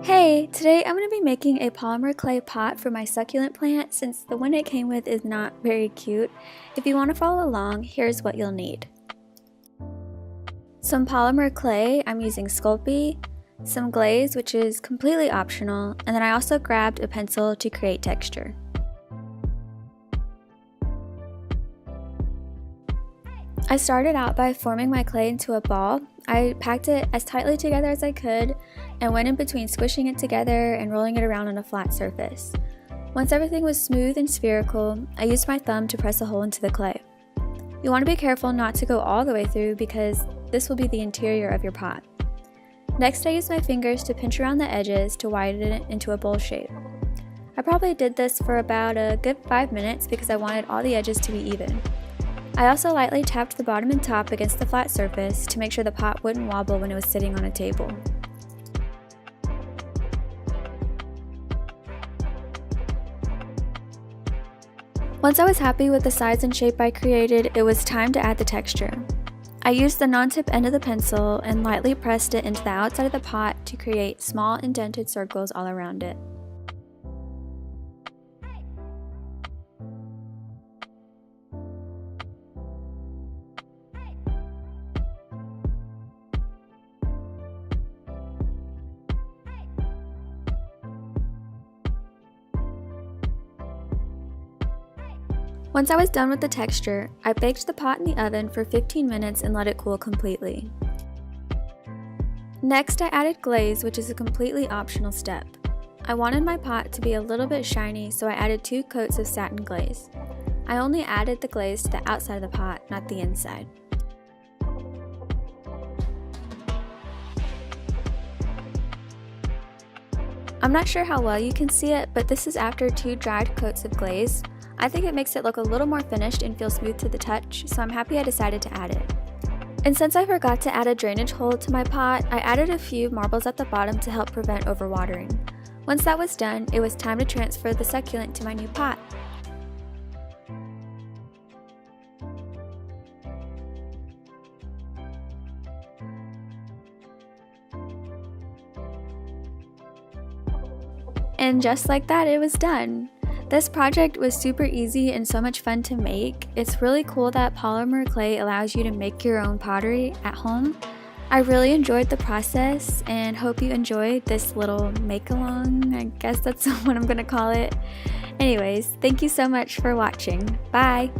Hey, today I'm going to be making a polymer clay pot for my succulent plant since the one it came with is not very cute. If you want to follow along, here's what you'll need. Some polymer clay, I'm using Sculpey, some glaze, which is completely optional, and then I also grabbed a pencil to create texture. I started out by forming my clay into a ball. I packed it as tightly together as I could and went in between squishing it together and rolling it around on a flat surface. Once everything was smooth and spherical, I used my thumb to press a hole into the clay. You want to be careful not to go all the way through because this will be the interior of your pot. Next, I used my fingers to pinch around the edges to widen it into a bowl shape. I probably did this for about a good 5 minutes because I wanted all the edges to be even. I also lightly tapped the bottom and top against the flat surface to make sure the pot wouldn't wobble when it was sitting on a table. Once I was happy with the size and shape I created, it was time to add the texture. I used the non-tip end of the pencil and lightly pressed it into the outside of the pot to create small indented circles all around it. Once I was done with the texture, I baked the pot in the oven for 15 minutes and let it cool completely. Next, I added glaze, which is a completely optional step. I wanted my pot to be a little bit shiny, so I added 2 coats of satin glaze. I only added the glaze to the outside of the pot, not the inside. I'm not sure how well you can see it, but this is after 2 dried coats of glaze. I think it makes it look a little more finished and feel smooth to the touch, so I'm happy I decided to add it. And since I forgot to add a drainage hole to my pot, I added a few marbles at the bottom to help prevent overwatering. Once that was done, it was time to transfer the succulent to my new pot. And just like that, it was done. This project was super easy and so much fun to make. It's really cool that polymer clay allows you to make your own pottery at home. I really enjoyed the process and hope you enjoyed this little make-along. I guess that's what I'm gonna call it. Anyways, thank you so much for watching. Bye!